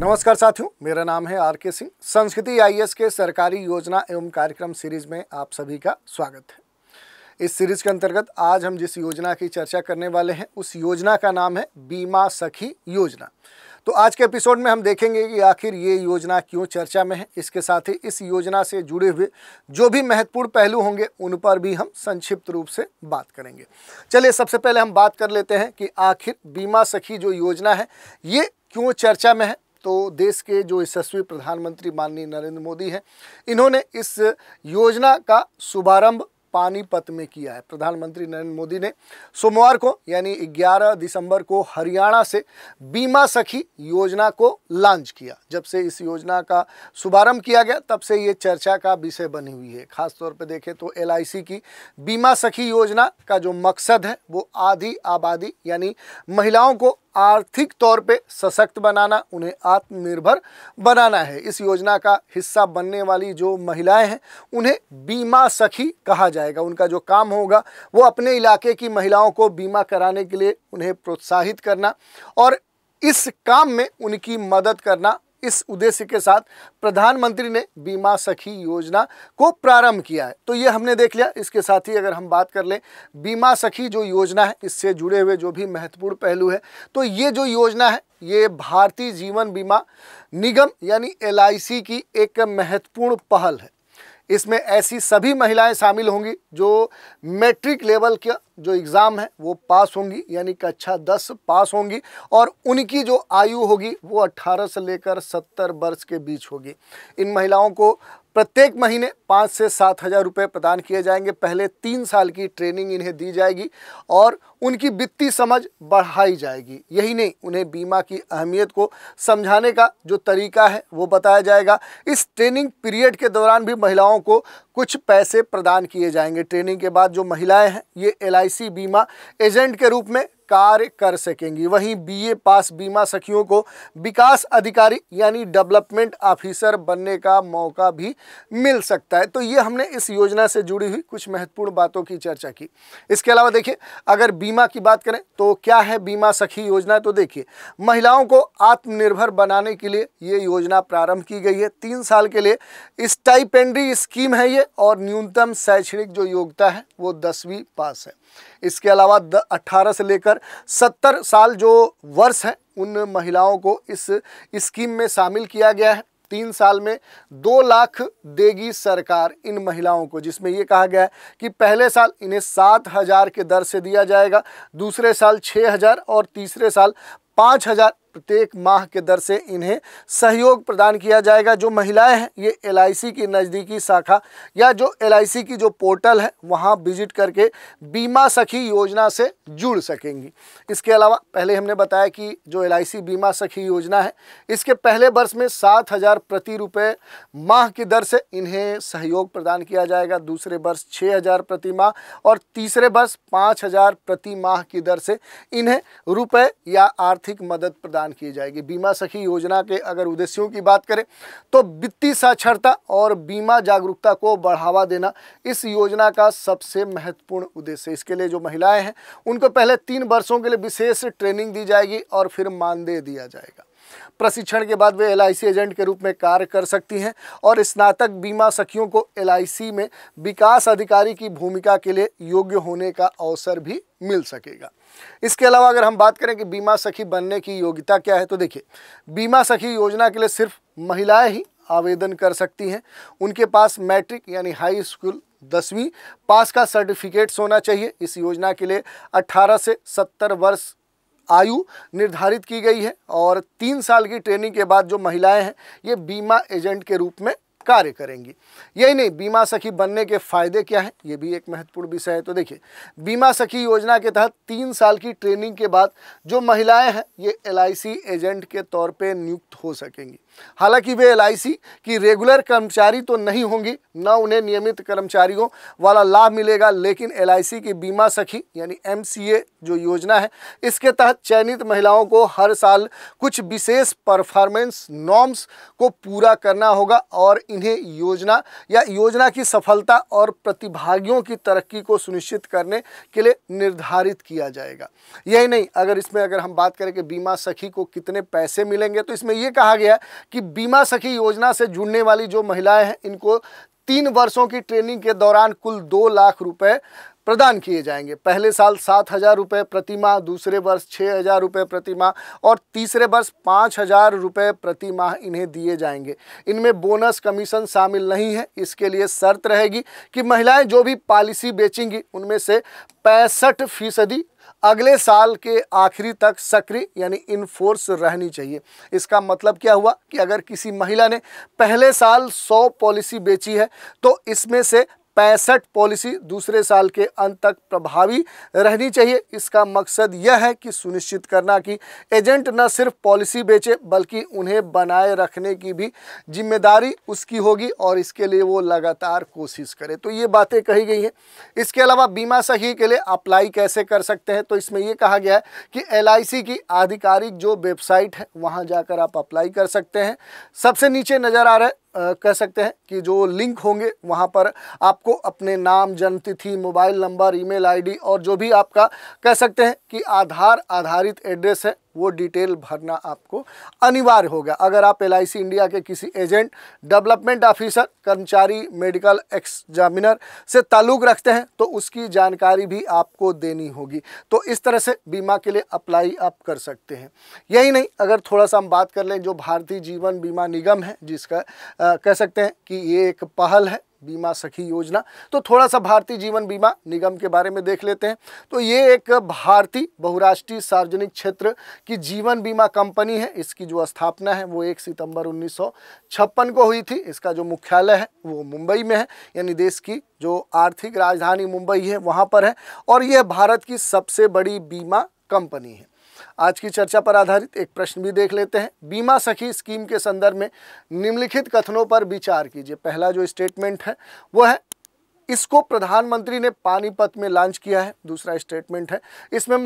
नमस्कार साथियों, मेरा नाम है आर के सिंह। संस्कृति आईएएस के सरकारी योजना एवं कार्यक्रम सीरीज में आप सभी का स्वागत है। इस सीरीज के अंतर्गत आज हम जिस योजना की चर्चा करने वाले हैं उस योजना का नाम है बीमा सखी योजना। तो आज के एपिसोड में हम देखेंगे कि आखिर ये योजना क्यों चर्चा में है। इसके साथ ही इस योजना से जुड़े हुए जो भी महत्वपूर्ण पहलू होंगे उन पर भी हम संक्षिप्त रूप से बात करेंगे। चलिए सबसे पहले हम बात कर लेते हैं कि आखिर बीमा सखी जो योजना है ये क्यों चर्चा में है। तो देश के जो यशस्वी प्रधानमंत्री माननीय नरेंद्र मोदी हैं, इन्होंने इस योजना का शुभारंभ पानीपत में किया है। प्रधानमंत्री नरेंद्र मोदी ने सोमवार को यानी 11 दिसंबर को हरियाणा से बीमा सखी योजना को लॉन्च किया। जब से इस योजना का शुभारंभ किया गया तब से ये चर्चा का विषय बनी हुई है। खास तौर पे देखें तो एलआईसी की बीमा सखी योजना का जो मकसद है वो आधी आबादी यानी महिलाओं को आर्थिक तौर पे सशक्त बनाना, उन्हें आत्मनिर्भर बनाना है। इस योजना का हिस्सा बनने वाली जो महिलाएं हैं उन्हें बीमा सखी कहा जाएगा। उनका जो काम होगा वो अपने इलाके की महिलाओं को बीमा कराने के लिए उन्हें प्रोत्साहित करना और इस काम में उनकी मदद करना। इस उद्देश्य के साथ प्रधानमंत्री ने बीमा सखी योजना को प्रारंभ किया है। तो ये हमने देख लिया। इसके साथ ही अगर हम बात कर लें बीमा सखी जो योजना है इससे जुड़े हुए जो भी महत्वपूर्ण पहलू है, तो ये जो योजना है ये भारतीय जीवन बीमा निगम यानी एलआईसी की एक महत्वपूर्ण पहल है। इसमें ऐसी सभी महिलाएं शामिल होंगी जो मैट्रिक लेवल का जो एग्ज़ाम है वो पास होंगी यानी कक्षा 10 पास होंगी और उनकी जो आयु होगी वो 18 से लेकर 70 वर्ष के बीच होगी। इन महिलाओं को प्रत्येक महीने 5 से 7 हज़ार रुपये प्रदान किए जाएंगे। पहले 3 साल की ट्रेनिंग इन्हें दी जाएगी और उनकी वित्तीय समझ बढ़ाई जाएगी। यही नहीं, उन्हें बीमा की अहमियत को समझाने का जो तरीका है वो बताया जाएगा। इस ट्रेनिंग पीरियड के दौरान भी महिलाओं को कुछ पैसे प्रदान किए जाएंगे। ट्रेनिंग के बाद जो महिलाएं हैं ये एलआईसी बीमा एजेंट के रूप में कार्य कर सकेंगी। वहीं बीए पास बीमा सखियों को विकास अधिकारी यानी डेवलपमेंट ऑफिसर बनने का मौका भी मिल सकता है। तो ये हमने इस योजना से जुड़ी हुई कुछ महत्वपूर्ण बातों की चर्चा की। इसके अलावा देखिए, अगर बीमा की बात करें तो क्या है बीमा सखी योजना। तो देखिए, महिलाओं को आत्मनिर्भर बनाने के लिए ये योजना प्रारंभ की गई है। 3 साल के लिए स्टाइपेंडरी स्कीम है ये और न्यूनतम शैक्षणिक जो योग्यता है वो 10वीं पास है। इसके अलावा 18 से लेकर 70 साल जो वर्ष हैं उन महिलाओं को इस स्कीम में शामिल किया गया है। 3 साल में 2 लाख देगी सरकार इन महिलाओं को, जिसमें ये कहा गया है कि पहले साल इन्हें 7,000 के दर से दिया जाएगा, दूसरे साल 6,000 और तीसरे साल 5,000 प्रत्येक माह के दर से इन्हें सहयोग प्रदान किया जाएगा। जो महिलाएं हैं ये एलआईसी की नज़दीकी शाखा या जो एलआईसी की जो पोर्टल है वहां विजिट करके बीमा सखी योजना से जुड़ सकेंगी। इसके अलावा पहले हमने बताया कि जो एलआईसी बीमा सखी योजना है इसके पहले वर्ष में 7,000 प्रति रुपये माह की दर से इन्हें सहयोग प्रदान किया जाएगा, दूसरे वर्ष 6,000 प्रति माह और तीसरे वर्ष 5,000 प्रति माह की दर से इन्हें रुपए या आर्थिक मदद प्रदान की जाएगी। बीमा सखी योजना के अगर उद्देश्यों की बात करें तो वित्तीय साक्षरता और बीमा जागरूकता को बढ़ावा देना इस योजना का सबसे महत्वपूर्ण उद्देश्य है। इसके लिए जो महिलाएं हैं उनको पहले 3 वर्षों के लिए विशेष ट्रेनिंग दी जाएगी और फिर मानदेय दिया जाएगा। प्रशिक्षण के बाद वे एलआईसी एजेंट के रूप में कार्य कर सकती हैं और स्नातक बीमा सखियों को एलआईसी में विकास अधिकारी की भूमिका के लिए योग्य होने का अवसर भी मिल सकेगा। इसके अलावा अगर हम बात करें कि बीमा सखी बनने की योग्यता क्या है, तो देखिए, बीमा सखी योजना के लिए सिर्फ महिलाएं ही आवेदन कर सकती हैं। उनके पास मैट्रिक यानी हाई स्कूल 10वीं पास का सर्टिफिकेट्स होना चाहिए। इस योजना के लिए 18 से 70 वर्ष आयु निर्धारित की गई है और 3 साल की ट्रेनिंग के बाद जो महिलाएं हैं ये बीमा एजेंट के रूप में कार्य करेंगी। यही नहीं, बीमा सखी बनने के फायदे क्या हैं ये भी एक महत्वपूर्ण विषय है। तो देखिए, बीमा सखी योजना के तहत 3 साल की ट्रेनिंग के बाद जो महिलाएं हैं ये एलआईसी एजेंट के तौर पे नियुक्त हो सकेंगी। हालांकि वे एलआईसी की रेगुलर कर्मचारी तो नहीं होंगी, न उन्हें नियमित कर्मचारियों वाला लाभ मिलेगा, लेकिन एलआईसी की बीमा सखी यानी एमसीए जो योजना है इसके तहत चयनित महिलाओं को हर साल कुछ विशेष परफॉर्मेंस नॉर्म्स को पूरा करना होगा और इन्हें योजना या योजना की सफलता और प्रतिभागियों की तरक्की को सुनिश्चित करने के लिए निर्धारित किया जाएगा। यही नहीं, अगर हम बात करें कि बीमा सखी को कितने पैसे मिलेंगे, तो इसमें यह कहा गया कि बीमा सखी योजना से जुड़ने वाली जो महिलाएं हैं इनको 3 वर्षों की ट्रेनिंग के दौरान कुल 2 लाख रुपए प्रदान किए जाएंगे। पहले साल 7,000 रुपये प्रति माह, दूसरे वर्ष 6,000 रुपये प्रति माह और तीसरे वर्ष 5,000 रुपये प्रति माह इन्हें दिए जाएंगे। इनमें बोनस कमीशन शामिल नहीं है। इसके लिए शर्त रहेगी कि महिलाएं जो भी पॉलिसी बेचेंगी उनमें से 65% अगले साल के आखिरी तक सक्रिय यानी इन फोर्स रहनी चाहिए। इसका मतलब क्या हुआ कि अगर किसी महिला ने पहले साल 100 पॉलिसी बेची है तो इसमें से 65 पॉलिसी दूसरे साल के अंत तक प्रभावी रहनी चाहिए। इसका मकसद यह है कि सुनिश्चित करना कि एजेंट न सिर्फ पॉलिसी बेचे बल्कि उन्हें बनाए रखने की भी जिम्मेदारी उसकी होगी और इसके लिए वो लगातार कोशिश करे। तो ये बातें कही गई हैं। इसके अलावा बीमा सखी के लिए अप्लाई कैसे कर सकते हैं, तो इसमें ये कहा गया है कि LIC की आधिकारिक जो वेबसाइट है वहाँ जाकर आप अप्लाई कर सकते हैं। सबसे नीचे नज़र आ रहा है कह सकते हैं कि जो लिंक होंगे वहाँ पर आपको अपने नाम, जन्मतिथि, मोबाइल नंबर, ईमेल ID और जो भी आपका कह सकते हैं कि आधार आधारित एड्रेस है वो डिटेल भरना आपको अनिवार्य होगा। अगर आप LIC इंडिया के किसी एजेंट, डेवलपमेंट ऑफिसर, कर्मचारी, मेडिकल एग्जामिनर से ताल्लुक़ रखते हैं तो उसकी जानकारी भी आपको देनी होगी। तो इस तरह से बीमा के लिए अप्लाई आप कर सकते हैं। यही नहीं, अगर थोड़ा सा हम बात कर लें जो भारतीय जीवन बीमा निगम है जिसका कह सकते हैं कि ये एक पहल है बीमा सखी योजना, तो थोड़ा सा भारतीय जीवन बीमा निगम के बारे में देख लेते हैं। तो ये एक भारतीय बहुराष्ट्रीय सार्वजनिक क्षेत्र की जीवन बीमा कंपनी है। इसकी जो स्थापना है वो 1 सितंबर 1956 को हुई थी। इसका जो मुख्यालय है वो मुंबई में है, यानी देश की जो आर्थिक राजधानी मुंबई है वहाँ पर है और यह भारत की सबसे बड़ी बीमा कंपनी है। आज की चर्चा पर आधारित एक प्रश्न भी देख लेते हैं। बीमा सखी स्कीम के संदर्भ में निम्नलिखित कथनों पर विचार कीजिए। पहला जो स्टेटमेंट है वो है इसको प्रधानमंत्री ने पानीपत में लॉन्च किया है। दूसरा स्टेटमेंट है इसमें